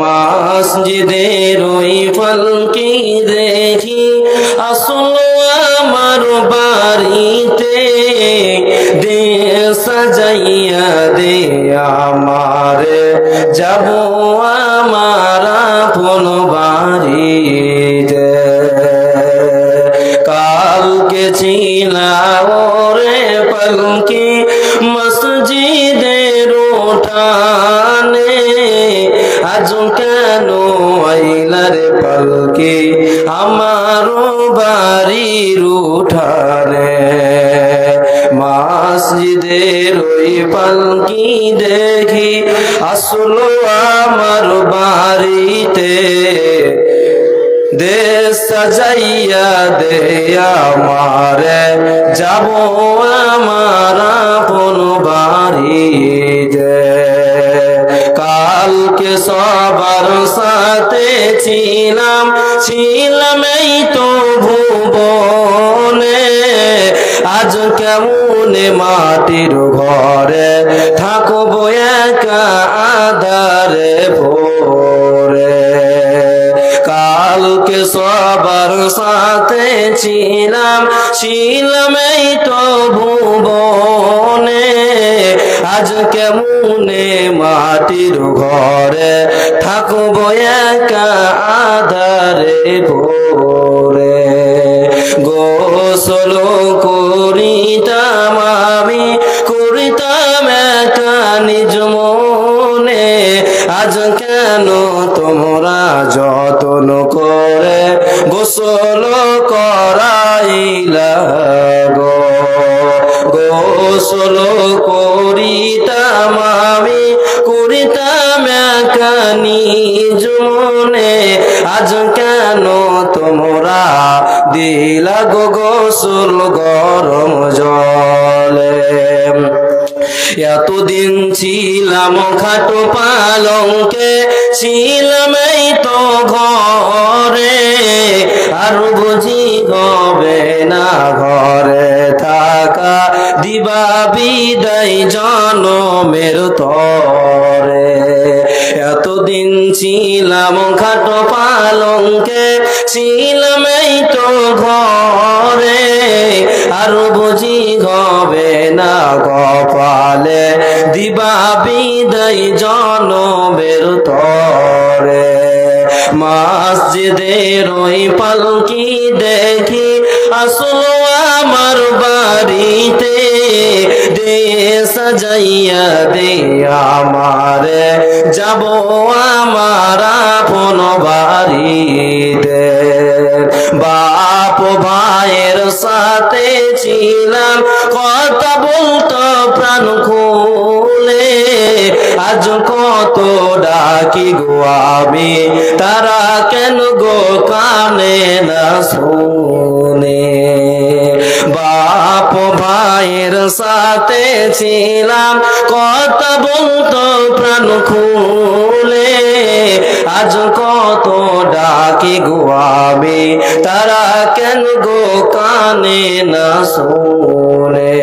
মসজিদের ওই পালকি দেখি আসলো আমার বাড়িতে, দে সাজাইয়া দে আমারে, যাব আমার আপন বাড়িতে। কালকে ছিলাম রে পালকি মসজিদের উঠানে, আজ কেন আইলার পালকি আমার বাড়ির উঠানে। মসজিদের ওই পালকি দেখি আসলো আমার বাড়িতে, দে সাজাইয়া দে আমারে, যাব আমার আপন বাড়িতে। কালকে সবার সাথে ছিলাম এই তো ভুবনে, আজ কেমনে মাটির ঘরে থাকবো একা আধারে ভোরে। কালকে সবার সাথে ছিলাম এই তো ভুবনে, আজ কেমনে মাটির ঘরে থাকবো একা আধারে ভোরে। গোসল করিতাম আমি, করিতাম একা নিজ মনে, আজ কেন তোমরা যত্ন করে গোসল করাইলা গো। গোসল করিতাম আমি, করিতাম একা নিজ মনে, আজ কেন তোমরা দিলা গো গোসল গরম জলে। এতদিন ছিলাম খাটো পালঙ্কে, ছিলাম এই তো ঘরে, আর বুঝি হবে না ঘরে থাকা, দিবা বিদায় জনমের তরে। এতদিন ছিলাম খাটো পালঙ্কে, ছিলাম এই তো ঘরে, আর বুঝি হবে না কপালে, দিবা বিদায় জনমের তরে। মসজিদের ওই পালকি দেখি আসলো আমার বাড়িতে, দে সাজাইয়া দে আমারে, যাব আমার আপন বাড়িতে। বাপ ভাইয়ের সাথে ছিলাম কথা বলতো প্রাণ খুলে, আজ কত ডাকি গো আমি, তারা কেন গো কানে না শুনে। বাপ ভাইয়ের সাথে ছিলাম কথা বলতো প্রাণ খুলে, আজ কত ডাকি গো আমি, তারা কেন গো কানে না শুনে।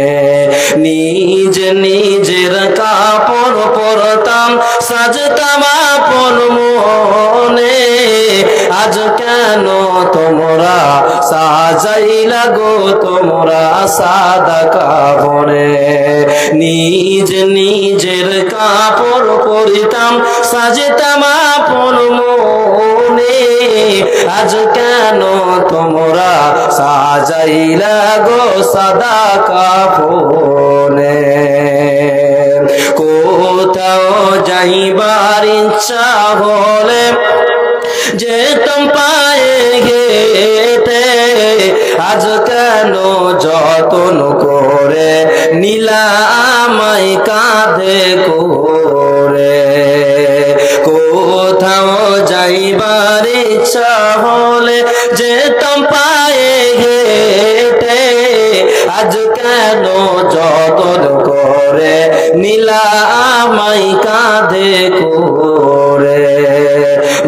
নিজ নিজের কাপড় পরতাম, সাজতাম আপন মনে, আজ কেন তোমরা সাজাইলা গো তোমরা সাদা কাপড়ে। নিজ নিজের কাপড় পরিতাম, সাজতাম আপন মনে, আজ কেন তোমরা সাজাইলা গো সাদা কাপড়ে। কোথাও যাইবার ইচ্ছা হলে যেতাম পায়ে হেঁটে, আজ কেন যত্ন করে নিলা আমায় কাঁধে করে। কোথাও যাইবার ইচ্ছা হলে যেতাম পায়ে হেঁটে, আজ কেন যত্ন করে নিলা আমায় কাঁধে করে।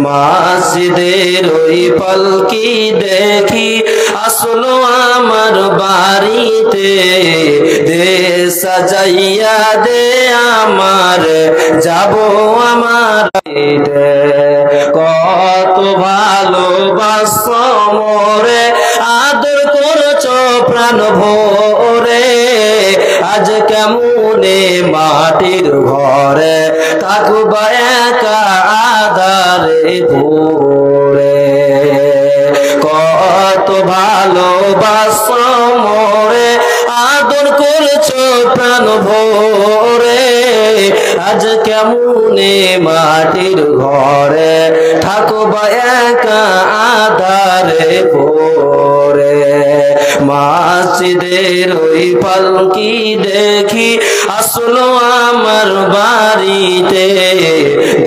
মসজিদের ওই পালকি দেখি আসলো আমার বাড়িতে, দে সাজাইয়া দে আমার, যাব আমার প্রাণ ভরে, আজ কেমনে মাটির ঘরে থাকবা একা আধারে পড়ে। কত ভালোবাসো মোরে, আদর করছো প্রাণ ভরে, আজ কেমনে মাটির ঘরে থাকবা একা আধারে পড়ে। মসজিদের ওই পালকি দেখি আসলো আমার বাড়িতে,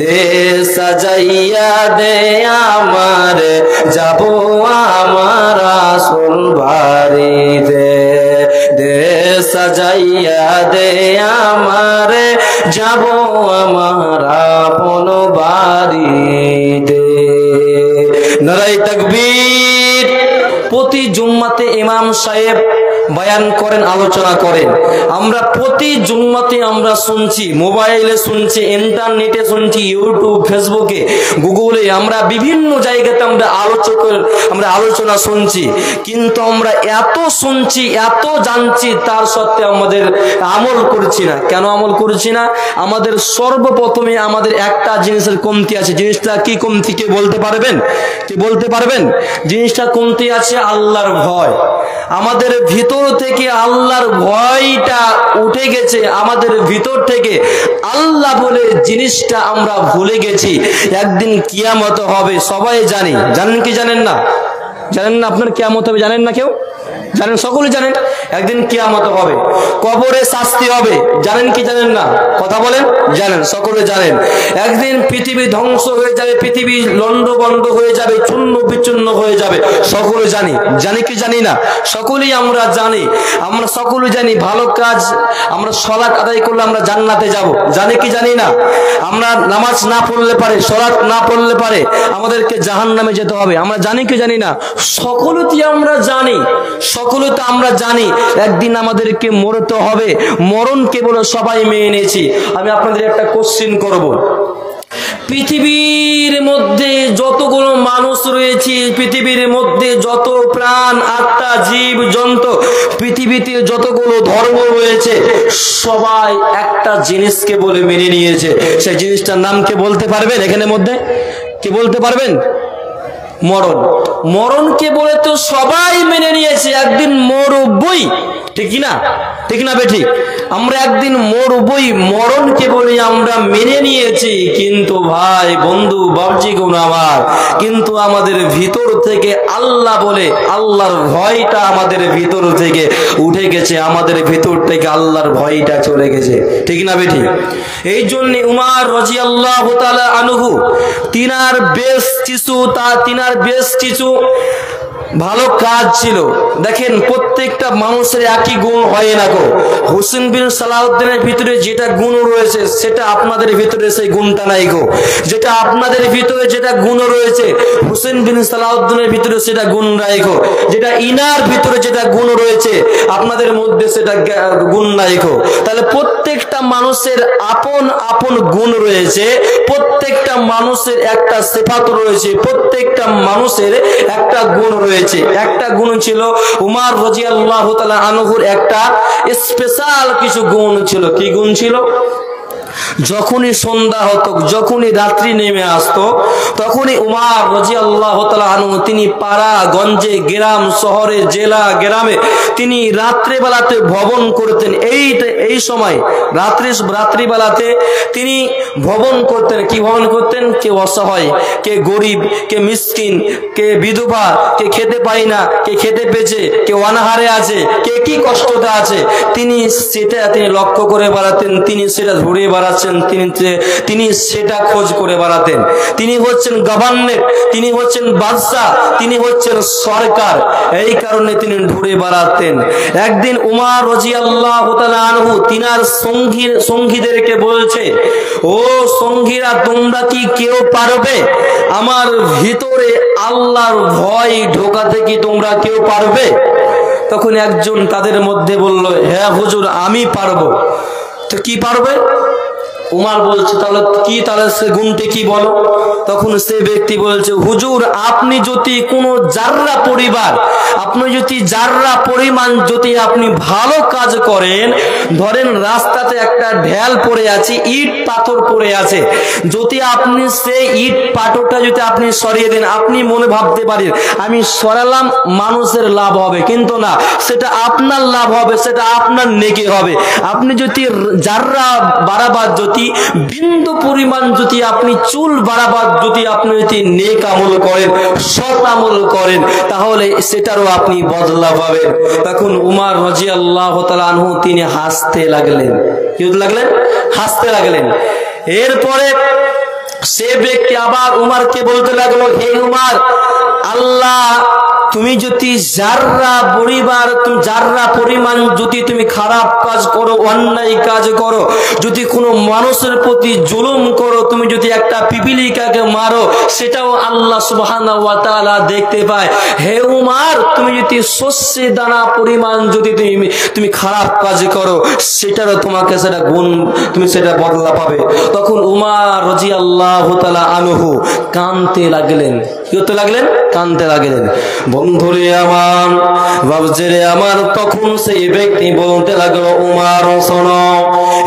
দে সাজাইয়া দে আমার, যাবো আমার আসল বাড়িতে। দে সাজাইয়া দে আমার, যাবো আমার আপন বাড়িতে। নারায়ে তাকবীর। প্রতি জুম্মাতে ইমাম সাহেব বয়ান করেন, আলোচনা করেন। আমরা প্রতি জুম্মাতে আমরা শুনছি, মোবাইলে শুনছি, ইন্টারনেটে শুনছি, ইউটিউব, ফেসবুকে, গুগলে, আমরা বিভিন্ন জায়গাতে আমরা আলোচনা শুনছি। কিন্তু আমরা এত শুনছি, এত জানছি, তার সত্ত্বে আমাদের আমল করছি না। কেন আমল করছি না? আমাদের সর্বপ্রথমে আমাদের একটা জিনিসের কমতি আছে। জিনিসটা কি কমতি কে বলতে পারবেন? কে বলতে পারবেন? জিনিসটা কমতি আছে আল্লাহর ভয়। আমাদের ভিতর থেকে আল্লাহর ভয়টা উঠে গেছে, আমাদের ভিতর থেকে আল্লাহ বলে জিনিসটা আমরা ভুলে গেছি। একদিন কিয়ামত হবে, সবাই জানি। জানেন কি জানেন না? জানেন না আপনার কিয়ামত হবে? জানেন না কেউ? জানেন? সকলে জানেন একদিন কিয়ামত হবে, কবরে শাস্তি হবে। জানেন কি জানেন না? কথা বলেন। জানেন? সকলে জানেন। একদিন পৃথিবী ধ্বংস হয়ে যাবে, পৃথিবী লন্ডভন্ড হয়ে যাবে, চূর্ণ বিচূর্ণ হয়ে যাবে। সকলে জানি। জানি কি জানি না? সকলেই আমরা জানি। আমরা সকলে জানি ভালো কাজ, আমরা সালাত আদায় করলে আমরা জান্নাতে যাব। জানি কি জানি না? আমরা নামাজ না পড়লে পারে, সালাত না পড়লে পারে আমাদেরকে জাহান্নামে যেতে হবে। আমরা জানি কি জানি না? সকলেই আমরা জানি। সকলেতে আমরা জানি একদিন আমাদেরকে মরতে হবে। মরণ কেবল সবাই মেনে নিয়েছি। আমি আপনাদের একটা কোশ্চেন করব। পৃথিবীর মধ্যে যতগুলো মানুষ রয়েছে, পৃথিবীর মধ্যে যত প্রাণ, আত্মা, জীব জন্তু, পৃথিবীতে যতগুলো ধর্ম রয়েছে, সবাই একটা জিনিসকে বলে মেনে নিয়েছে। সেই জিনিসটার নাম কে বলতে পারবেন? এখানে মধ্যে কে বলতে পারবেন? মরণ। মরণকে বলে তো সবাই মেনে নিয়েছে, একদিন মরবই। ঠিক না? ঠিক না বেঠিক? আমরা একদিন মরবই, মরণকে বলে আমরা মেনে নিয়েছি। কিন্তু ভাই, বন্ধু, বাবজি গুণ আমার, কিন্তু আমাদের ভিতর থেকে আল্লাহ বলে আল্লাহর ভয়টা আমাদের ভিতর থেকে উঠে গেছে, আমাদের ভিতর থেকে আল্লাহর ভয়টা চলে গেছে। ঠিক না বেঠিক? এই জন্য উমর রাদিয়াল্লাহু তাআলা আনহু তিনার বেশ কিছু ভালো কাজ ছিল। দেখেন, প্রত্যেকটা মানুষের একই গুণ হয় না গো। হোসেন বিন সালাউদ্দিনের ভিতরে যেটা গুণ রয়েছে, সেটা আপনাদের ভিতরে সেই গুণটা নাই গো। যেটা আপনাদের ভিতরে যেটা গুণ রয়েছে, হোসেন বিন সালাউদ্দিনের ভিতরে সেটা গুণ নাই গো। যেটা ইনার ভিতরে যেটা গুণ রয়েছে, আপনাদের মধ্যে সেটা গুণ নাই গো। তাহলে প্রত্যেকটা মানুষের আপন আপন গুণ রয়েছে, প্রত্যেকটা মানুষের একটা সিফাত রয়েছে, প্রত্যেকটা মানুষের একটা গুণ রয়েছে। একটা গুণ ছিল উমর রাদিয়াল্লাহু তাআলা আনহুর, একটা স্পেশাল কিছু গুণ ছিল। কি গুণ ছিল? যখনই সন্ধ্যা হতো, যখনই রাত্রি নেমে আসতো, তখনই উমর রাদিয়াল্লাহু তাআলা আনহু তিনি পাড়া গঞ্জে, গ্রাম শহরে, জেলা গ্রামে তিনি রাত্রিবেলাতে ভ্রমণ করতেন। এই সময় রাত্রিবেলাতে তিনি ভ্রমণ করতেন। কি ভ্রমণ করতেন? কে অসহায়, কে গরিব, কে মিসকিন, কে বিধবা, কে খেতে পায় না, কে খেতে পেয়েছে, কে অনাহারে আছে, কে কি কষ্টতে আছে, তিনি লক্ষ্য করে বেড়াতেন, তিনি সেটা ধরে বেড়াচ্ছেন, তিনি সেটা খোঁজ করে বেড়াতেন। তিনি হচ্ছেন গভর্নর, তিনি হচ্ছেন বাদশাহ, তিনি হচ্ছেন সরকার। এই কারণে তিনি ঘুরে বেড়াতেন। একদিন উমর রাদিয়াল্লাহু তাআলা আনহু তিনার সঙ্গীদেরকে বলছে, ও সঙ্গীরা, তোমরা কি কেউ পারবে আমার ভিতরে আল্লাহর ভয় ঢোকাতে? কি তোমরা কেউ পারবে? তখন একজন তাদের মধ্যে বলল, হ্যাঁ হুজুর, আমি পারবো। তো কি পারবে? উমার বলছে তাহলে কি, তাহলে সে গুণটি কি বলো? তখন সে ব্যক্তি বলছে, হুজুর আপনি যদি কোনো জাররা পরিবার, আপনি যদি জাররা পরিমাণ যদি আপনি ভালো কাজ করেন, ধরেন রাস্তাতে একটা ঢেল পড়ে আছে, ইট পাথর পড়ে আছে, যদি আপনি সেই ইট পাথরটা যদি আপনি সরিয়ে দেন, আপনি মনে ভাবতে পারেন আমি সরালাম মানুষের লাভ হবে, কিন্তু না, সেটা আপনার লাভ হবে, সেটা আপনার নেকি হবে। আপনি যদি জাররা বারাবার যদি বিন্দু পরিমাণ যদি আপনি চুল বারাবার যদি আপনি যদি নেক আমল করেন, সৎ আমল করেন, তাহলে সেটারও আপনি বদলা পাবেন। তখন উমর রাদিয়াল্লাহু তাআলা আনহু তিনি হাসতে লাগলেন। কি লাগলেন? হাসতে লাগলেন। এরপরে সে ব্যক্তি আবার উমরকে বলতে লাগলো, হে উমর, আল্লাহ তুমি যদি জাররা পরিবার, তুমি জাররা পরিমাণ যদি তুমি খারাপ কাজ করো, অন্যায় কাজ করো, যদি কোনো মানুষের প্রতি জুলুম করো, তুমি যদি একটা পিপিলিকাকে মারো, সেটাও আল্লাহ সুবহানাহু ওয়া তাআলা দেখতে পায়। হে উমর, তুমি যদি শস্যের দানা পরিমাণ যদি তুমি খারাপ কাজ করো, সেটারও তোমাকে সেটা গুণ, তুমি সেটা বদলা পাবে। তখন উমর রাদিয়াল্লাহু তাআলা আনহু কাঁদতে লাগলেন। কি হতে লাগলেন? কাঁদতে লাগলেন। বন্ধুরে আমার, বাবজিরে আমার, তখন সেই ব্যক্তি বলতে লাগলো, উমর শোনো,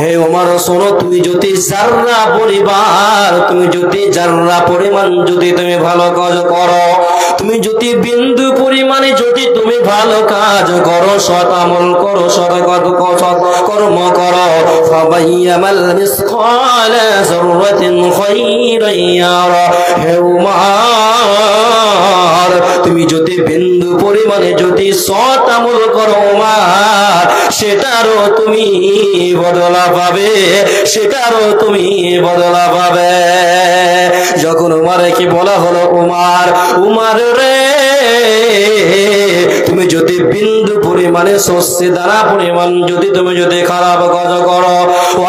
হে উমর শোনো, তুমি যদি জাররা পরিবার, তুমি যদি জাররা পরিমাণ যদি তুমি ভালো কাজ করো, তুমি যদি বিন্দু পরিমাণে যদি তুমি ভালো কাজ করো, সৎ আমল করো, সৎ কর্ম করো, ফাবাইয়ামাল মিসকালা যাররাতিন খায়রান ইয়ারা। হে উমর, তুমি যদি বিন্দু পরিমাণে যদি সৎ আমল করো উমর, সেটারও তুমি বদলা পাবে, সেটারও তুমি বদলা পাবে। যখন উমরকে বলা হলো, উমর, উমর রে, তুমি যদি বিন্দু পরিমাণে শস্যে দানা পরিমাণ যদি তুমি যদি খারাপ কাজ করো,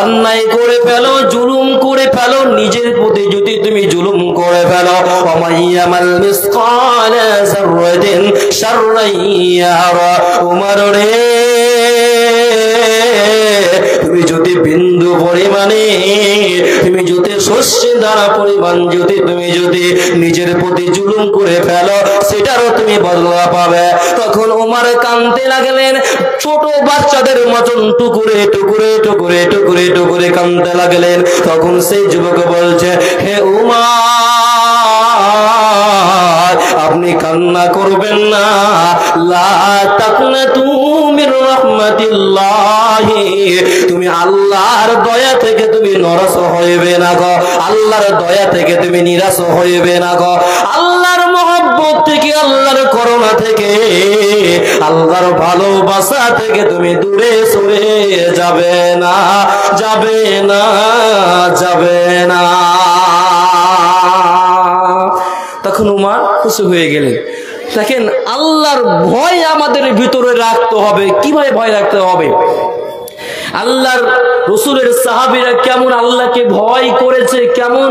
অন্যায় করে ফেলো, জুলুম করে ফেলো, নিজের প্রতি যদি তুমি জুলুম করে ফেলো, ওমাইয়ামাল মিসকালা যাররাতিন শাররান ইয়ারা। উমর রে, তুমি যদি বিন্দু পরিমাণে তুমি যদি শস্যের দ্বারা পরিমাণ যদি তুমি যদি নিজের প্রতি জুলুম করে ফেলো, সেটারও তুমি বদলা পাবে। তখন উমর কাঁদতে লাগলেন, ছোট বাচ্চাদের মতন টুকুরে টুকুরে টুকুরে টুকুরে টুকুরে কাঁদতে লাগলেন। তখন সেই যুবক বলছে, হে উমর, আপনি কান্না করবেন না, লা তাকনাতু মির রাহমাতিল্লাহ, তুমি আল্লাহর দয়া থেকে তুমি নরস হইবে না গো, আল্লাহর দয়া থেকে তুমি নিরাশ হইবে না গো, আল্লাহর মহব্বত থেকে, আল্লাহর করুণা থেকে, আল্লাহর ভালোবাসা থেকে তুমি দূরে সরে যাবে না, যাবে না, যাবে না। তখন উমর খুশি হয়ে গেলেন। দেখেন, আল্লাহর ভয় আমাদের ভিতরে রাখতে হবে। কিভাবে ভয় রাখতে হবে? আল্লাহর রাসূলের সাহাবীরা কেমন আল্লাহকে ভয় করেছে, কেমন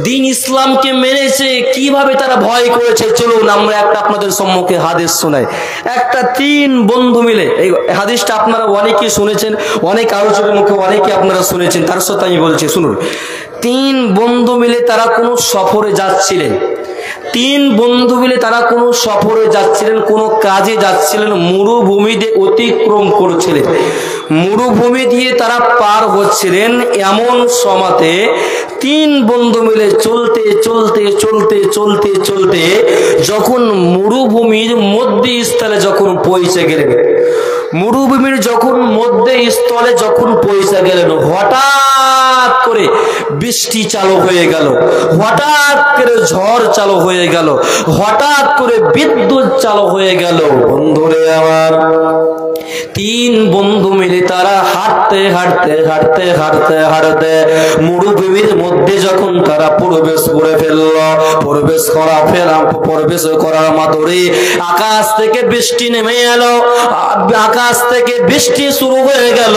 দ্বীন ইসলামকে মেনেছে, কিভাবে তারা ভয় করেছে, চলুন আমরা একটা আপনাদের সম্মুখে হাদিস শোনাই। একটা 3 বন্ধু মিলে, এই হাদিসটা আপনারা অনেকেই শুনেছেন, অনেক আলোচকের মুখে অনেকে আপনারা শুনেছেন, তার সাথে আমি বলছি শুনুন। 3 বন্ধু মিলে তারা কোনো সফরে যাচ্ছিলেন। 3 বন্ধু মিলে তারা কোনো সফরে যাচ্ছিলেন, কোনো কাজে যাচ্ছিলেন, মরুভূমিতে অতিক্রম করছিলেন। মরুভূমি দিয়ে তারা পার হচ্ছিলেন। এমন সময়তে 3 বন্ধু মিলে চলতে চলতে চলতে চলতে চলতে যখন মরুভূমির মধ্যস্থলে যখন পৌঁছে গেলেন, মরুভূমির যখন মধ্যস্থলে যখন পৌঁছে গেলেন, হঠাৎ করে বৃষ্টি চালু হয়ে গেল, হঠাৎ করে ঝড় চালু হয়ে গেল, হঠাৎ করে বিদ্যুৎ চালু হয়ে গেল। বন্ধুরে আমার, 3 বন্ধু মিলে তারা হাঁটতে হাঁটতে হাঁটতে হাঁটতে হাঁটতে মরুভূমির মধ্যে যখন তারা প্রবেশ করে ফেলল, প্রবেশ করার মাত্রই আকাশ থেকে বৃষ্টি নেমে এলো, আকাশ থেকে বৃষ্টি শুরু হয়ে গেল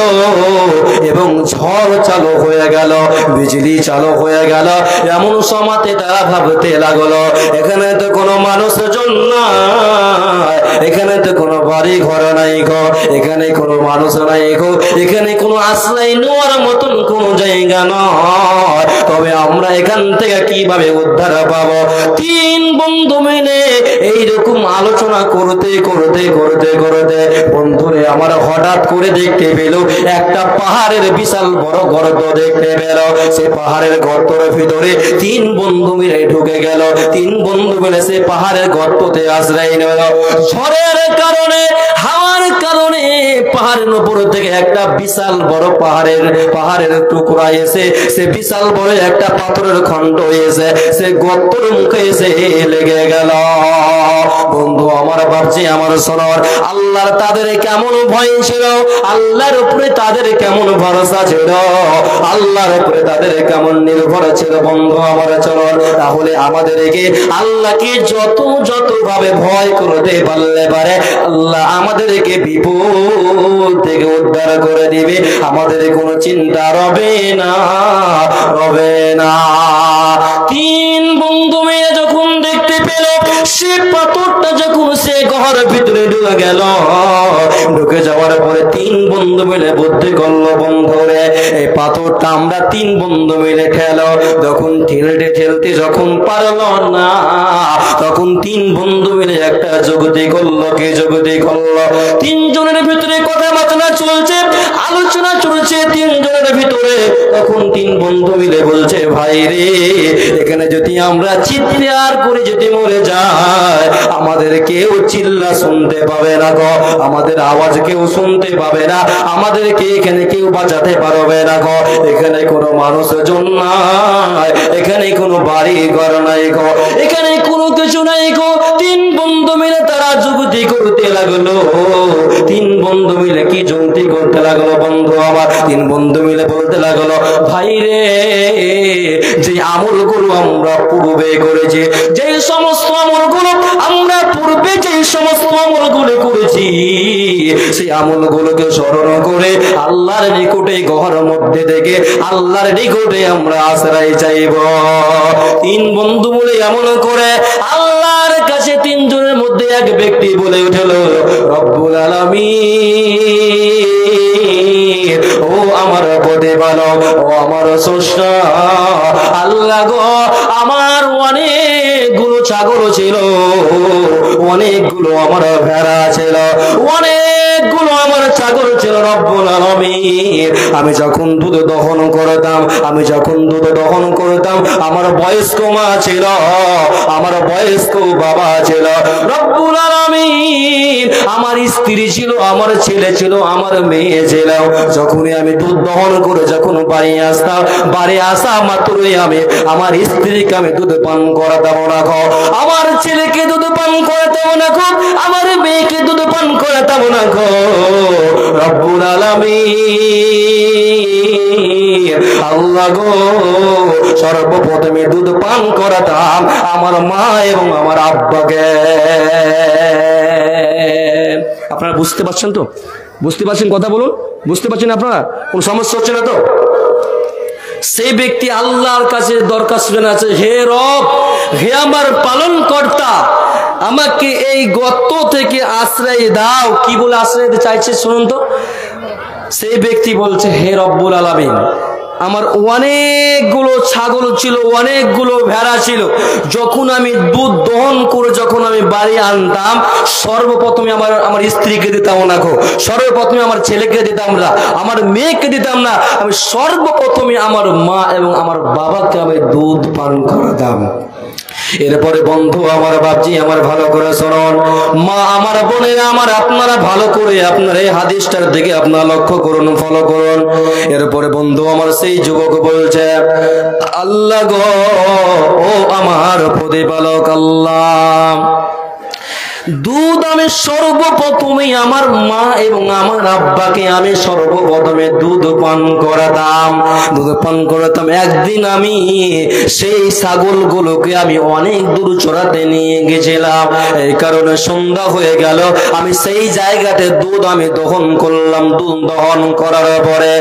এবং ঝড় চালু হয়ে গেল, বিজলি চালু হয়ে গেল। এমন সময়তে তারা ভাবতে লাগলো এখানে তো কোনো মানুষজন নাই, এখানে তো কোনো বাড়ি ঘর নাই গো, এখানে কোনো মানুষ নাই গো, এখানে কোনো আশ্রয় নেওয়ার মতন কোনো জায়গা নয়, তবে আমরা এখান থেকে কিভাবে উদ্ধার পাবো? তিন বন্ধু মিলে এইরকম আলোচনা করতে করতে করতে করতে বন্ধুরে আমার হঠাৎ করে দেখতে পেল একটা পাহাড়ের বিশাল বড় গর্ত দেখতে পেল। সে পাহাড়ের গর্তের ভিতরে তিন বন্ধু মিলে ঢুকে গেল। তিন বন্ধু মিলে সে পাহাড়ের গর্ততে আশ্রয় নিল। ঝড়ের কারণে, হাওয়ার কারণে পাহাড়ের উপর থেকে একটা বিশাল বড় পাহাড়ের টুকরা এসে সে বিশাল বড় একটা পাথরের খণ্ড এসে সে গর্তের মুখে এসে লেগে গেল। বন্ধু আমার ভাবছি আমার শোনার, আল্লাহর তাদের কেমন ভয় ছিল, আল্লাহর উপরে তাদের কেমন ভরসা ছিল, আল্লাহর উপরে তাদের কেমন নির্ভর ছিল। বন্ধু আমার চলন, তাহলে আমাদেরকে আল্লাহকে যত ভাবে ভয় করতে পারলে পারে আল্লাহ আমাদেরকে বিপদ থেকে উদ্ধার করে দিবে, আমাদের কোনো চিন্তা রবে না। তিন বন্ধু মেয়ে যখন দেখতে পেল সে পাথরটা যখন সে ঘরের ভিতরে ঢুকে গেল, ঢুকে যাওয়ার পরে তিন বন্ধু মিলে বুদ্ধি করলো, বন্ধুরে এই পাথরটা আমরা তিন বন্ধু মিলে ঠেলো। যখন ঠেলতে যখন পারলো না, তখন তিন বন্ধু মিলে একটা যুক্তি করলো। কি যুক্তি করলো? তিনজনের ভিতরে কথাবার্তা চলছে, আলোচনা চলছে তিনজনের ভিতরে। তখন তিন বন্ধু মিলে বলছে, ভাই রে, এখানে যদি আমরা চিৎকার করে যদি মরে যাই আমাদের কেউ চিল্লা শুনতে পাবে না গো, আমাদের আওয়াজ কেউ শুনতে পাবে না, আমাদেরকে এখানে কেউ বাঁচাতে পারবে না গো, এখানে কোনো মানুষজন নাই, এখানে কোনো বাড়ি ঘর নাই গো, এখানে কোনো কিছু নাই গো। তিন বন্ধু মিলে তারা যুক্তি করতে লাগলো। তিন বন্ধু মিলে কি যুক্তি করতে লাগলো বন্ধু আমার? তিন বন্ধু মিলে বলতে লাগলো, ভাই রে, যে আমলগুলো আমরা পূর্বে করেছি, যে সমস্ত আমলগুলো আমরা পূর্বে যে সমস্ত আমলগুলো করেছি সেই আমলগুলোকে স্মরণ করে আল্লাহর নিকটে ঘর মধ্যে থেকে আল্লাহর নিকটে আমরা আশ্রয় চাইব। তিন বন্ধু বলে এমন করে আল্লাহর কাছে তিনজনের মধ্যে এক ব্যক্তি বলে উঠল, রব্বুল আলামিন, ও আমার প্রতিপালক, ও আমার স্রষ্টা, আল্লাহ গো, আমার অনেকগুলো ছাগল ছিল, অনেকগুলো আমার ভেড়া ছিল, অনেকগুলো আমার ছাগল ছিল। রব্বুল আলামিন, আমি যখন দুধ দহন করতাম আমার বয়স্ক মা ছিল, আমার বয়স্ক বাবা ছিল। রব্বুল আলামিন, আমার স্ত্রী ছিল, আমার ছেলে ছিল, আমার মেয়ে ছিল। যখনই আমি দুধ দহন করে যখন বাড়ি আসতাম, বাড়ি আসা মাত্রই আমি আমার স্ত্রীকে আমি দুধ পান করাতাম না গো, আমার ছেলেকে দুধ পান করাতাম না গো, আমার মেয়েকে দুধ পান করাতাম না গো। রব্বুল আলামিন, আল্লাহ গো, সর্বপ্রথমে দুধ পান করাতাম আমার মা এবং আমার আব্বাকে। আপনারা বুঝতে পারছেন তো? বুঝতে পারছেন? কথা বলুন, বুঝতে পারছেন আপনারা? কোন সমস্যা হচ্ছে না তো? সেই ব্যক্তি আল্লাহর কাছে দরখাস্ত আছে, হে রব, হে আমার পালন কর্তা, আমাকে এই গর্ত থেকে আশ্রয় দাও। কি বলে আশ্রয় দিতে চাইছে শুনুন তো। সেই ব্যক্তি বলছে, হে রব্বুল আলামিন, আমার অনেকগুলো ছাগল ছিল, অনেকগুলো ভেড়া ছিল, যখন আমি দুধ দহন করে যখন আমি বাড়ি আনতাম সর্বপ্রথমে আমার স্ত্রীকে দিতাম না গো, সর্বপ্রথমে আমার ছেলেকে দিতাম না, আমার মেয়েকে দিতাম না, আমি সর্বপ্রথমে আমার মা এবং আমার বাবাকে আমি দুধ পান করাতাম। এরপরে বন্ধু আমার বাপজি আমার ভালো করে শুনুন, মা আমার বোনেরা আমার, আপনারা ভালো করে আপনার এই হাদিসটার দিকে আপনারা লক্ষ্য করুন, ফলো করুন। এরপরে বন্ধু আমার সেই যুবক বলছে, আল্লাহ গো, ও আমার প্রতিপালক আল্লাহ, দুধ আমি সর্বপ্রথমে আমার মা এবং আমার আব্বাকে আমি সর্বপ্রথমে দুধ পান করাতাম। একদিন আমি সেই ছাগলগুলোকে আমি অনেক দূর চড়াতে নিয়ে গেছিলাম। এই কারণে সন্ধ্যা হয়ে গেল, আমি সেই জায়গাতে দুধ আমি দহন করলাম। দুধ দহন করার পরে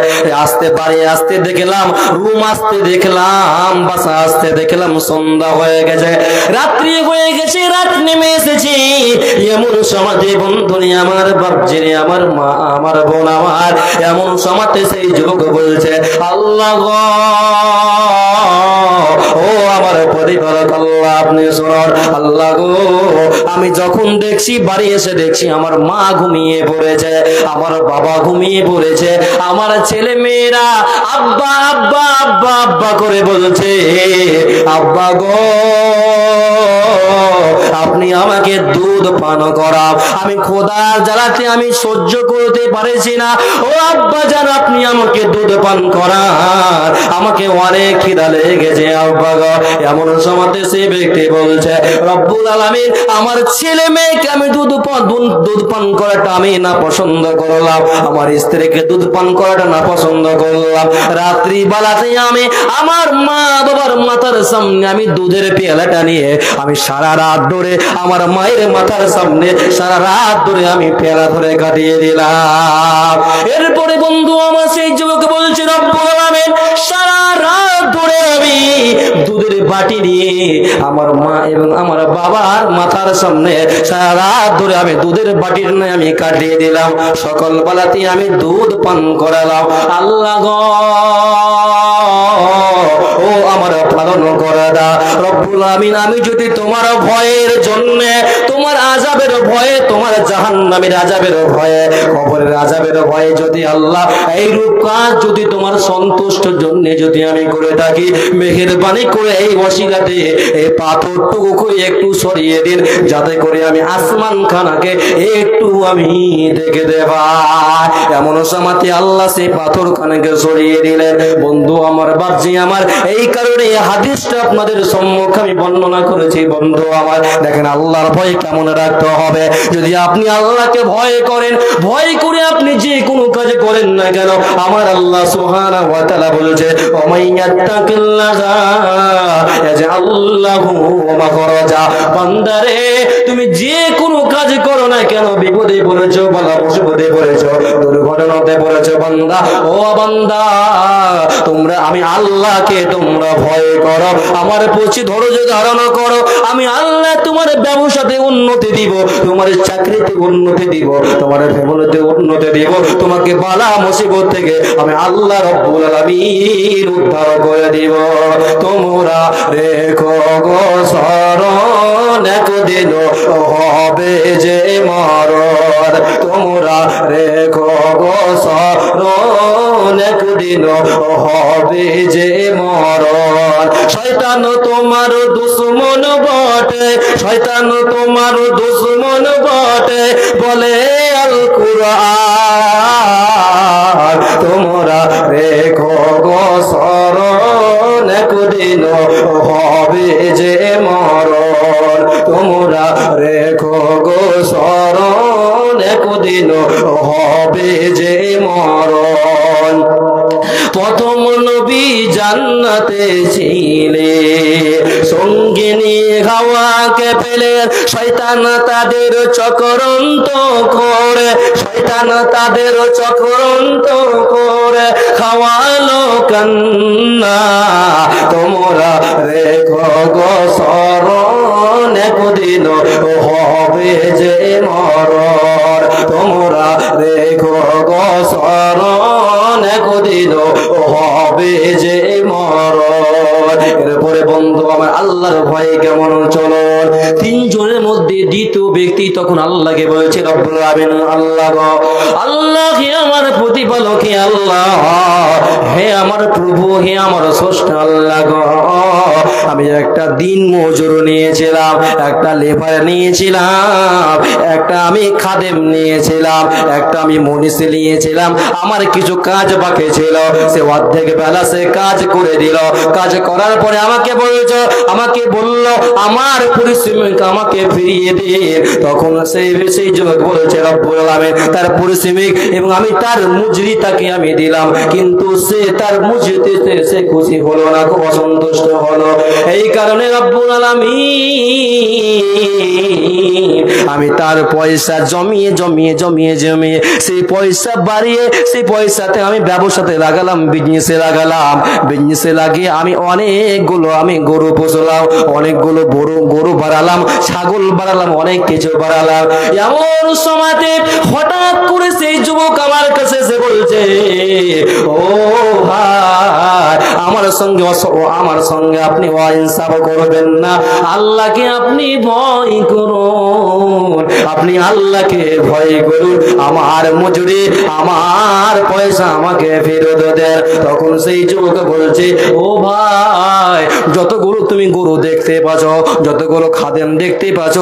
আসতে দেখলাম, রুম আসতে দেখলাম, বাসা আসতে দেখলাম সন্ধ্যা হয়ে গেছে, রাত্রি হয়ে গেছে, রাত নেমে এসেছি। এমন সমাজে বন্ধুনি আমার বাপজিরে, আমার মা, আমার বোন, আমার এমন সমাজে সেই যুবক বলছে, আল্লাহ গো, ও আমার পরিবারক আল্লাহ, আপনি শুনুন, আল্লাহ গো, আমি যখন দেখছি বাড়ি এসে দেখছি আমার মা ঘুমিয়ে পড়েছে, আমার বাবা ঘুমিয়ে পড়েছে, আমার ছেলে মেয়েরা আব্বা আব্বা আব্বা আব্বা করে বলছে, আব্বা গো, আপনি আমাকে দুধ পান করাও, আমি খোদার জ্বালাতে আমি সহ্য করতে পারছি না, ও আব্বা জান আপনি আমাকে দুধ পান করান, আমাকে অনেক খিদা লেগেছে আব্বা গো। এমন সময় সে ব্যক্তি বলছে, রব্বুল আলামিন আমার ছেলে মেয়েকে আমি দুধ পান করাটা আমি না পছন্দ করলাম, আমার স্ত্রীকে দুধ পান করাটা না পছন্দ করলাম, রাত্রি বেলাতে আমি আমার মা বাবার মাথার সামনে আমি দুধের পেয়ালাটা নিয়ে আমি সারা রাত ধরে আমার মায়ের মাথার সামনে সারা রাত ধরে আমি পেয়ালা ধরে কাটিয়ে দিলাম। এরপরে বন্ধু আমার সেই যুবক বলছে, রব্বুল আলামিন সারা রাত ধরে আমি দুধের বাটি নিয়ে আমার মা এবং আমার বাবার মাথার সামনে সারা রাত ধরে আমি দুধের বাটির নিয়ে আমি কাটিয়ে দিলাম, সকল বেলাতে আমি দুধ পান করালাম। আল্লাহ গো, ও আমার পালন করে দাও রব্বুল আমিন, আমি যদি তোমার ভয়ের জন্য, তোমার আযাবের ভয়ে, তোমার জাহান্নামের আযাবের ভয়ে, কবরের আযাবের ভয়ে যদি আল্লাহ এই রূপ কাজ যদি তোমার সন্তুষ্টের জন্য যদি আমি করে থাকি, মেহেরবানি করে এই ওসিলাতে এই পাথরটুকু একটু সরিয়ে দিন, যাতে করে আমি আসমান খানাকে একটু আমি দেখে দেবা। এমন সময়তে আল্লাহ সেই পাথর খানাকে সরিয়ে দিলেন। বন্ধু আমার, বাপজি আমার, এই কারণে এই হাদিসটা আপনাদের সম্মুখে আমি বর্ণনা করেছি। বন্ধু আমার, দেখেন আল্লাহর ভয় কেমন রাখতে হবে। যদি আপনি আল্লাহকে ভয় করেন, ভয় করে আপনি যে কোনো কাজ করেন না কেন, আমার আল্লাহ সুবহানাহু ওয়া তাআলা বলেছে, ওমাইয়াত্তাকিল্লাহা ইয়াজআল লাহু মাখরাজা। বান্দারে তুমি যে কোনো কাজ করো না কেন, বিপদে পড়েছো, বালা মুসিবতে পড়েছো, দুর্ঘটনাতে পড়েছো, বান্দা ও বান্দা, তোমরা আমি আল্লাহকে তোমরা ভয় করো, আমার প্রতি ধৈর্য ধারণ করো, আমি আল্লাহ তোমার ব্যবসাতে উন্নতি দিব, তোমার চাকরিতে উন্নতি দিব, তোমার ফ্যামিলিতে উন্নতি দিব, তোমাকে বালা মুসিবত থেকে আমি আল্লাহ রব্বুল আলামিন উদ্ধার করে দিব। তোমরা রেখো গো শরণ, একদিন হবে যে মরণ, তোমরা রেখো গো শরণ, একদিন হবে যে মরণ। শয়তান তোমার দুশমন বটে, শয়তান তোমার দুশমন বটে, বলে আল কুরআন, তোমরা রেখো গো শরণ, একদিন হবে যে মরণ, তোমরা রেখো গো শরণ, একদিন হবে যে মরণ। প্রথম নবী জান্নাতে ছিলে, সঙ্গিনী হাওয়াকে পেলে শয়তান তাদের চক্রান্ত করে, শয়তান তাদের চক্রান্ত করে খাওয়ালো কান্না, তোমরা রেখো গো শরণ, একদিন হবে যে মরণ, তোমরা রেখো গো শরণ, একদিন হবে যে মরণ। এরপরে বন্ধু আমার, আল্লাহর ভয় কেমন চলন। তিনজনের মধ্যে দ্বিতীয় ব্যক্তি তখন আল্লাহকে বলেছে, রব্বুল আলামিন, আল্লাহ গো, আল্লাহ হে আমার প্রতিপালক, হে আল্লাহ, হে আমার প্রভু, হে আমার স্রষ্টা আল্লাহ গো, আমি একটা দিন মজুর নিয়েছিলাম, একটা হেল্পার নিয়েছিলাম, একটা আমি খাদেম নিয়েছিলাম, একটা আমি মনীষী নিয়েছিলাম। আমার কিছু কাজ বাকি ছিল, সে অর্ধেক বেলা সে কাজ করে দিল। কাজ করার পরে আমাকে বলল আমার পরিশ্রমিক আমাকে ফিরিয়ে দে। তখন সেই যুবক বলছে রব্বুল আলামিন তার পরিশ্রমিক এবং আমি তার মজুরি তাকে আমি দিলাম, কিন্তু সে তার মজুরিতে সে খুশি হলো না, খুব অসন্তুষ্ট হলো। এই কারণে রব্বুল আলামিন আমি তার পয়সা জমিয়ে সেই পয়সা বাড়িয়ে সেই পয়সাতে আমি ব্যবসাতে লাগালাম, বিজনেসে লাগিয়ে আমি অনেকগুলো গরু পুষলাম, অনেকগুলো গরু বাড়ালাম, ছাগল বাড়ালাম, অনেক কিছু বাড়ালাম। এমন সময়তে হঠাৎ করে সেই যুবক আমার কাছে এসে বলছে, ও ভাই আমার সঙ্গে আপনি অহিংসা করবেন না, আল্লাহকে আপনি ভয় করুন, আপনি আল্লাহকে ভয় করুন, আমার মজুরি আমার পয়সা আমাকে ফেরত দেন। তখন সেই যুবক বলছে, ও ভাই যতগুলো তুমি গরু দেখতে পাচ্ছ, যতগুলো খাদেম দেখতে পাচ্ছ,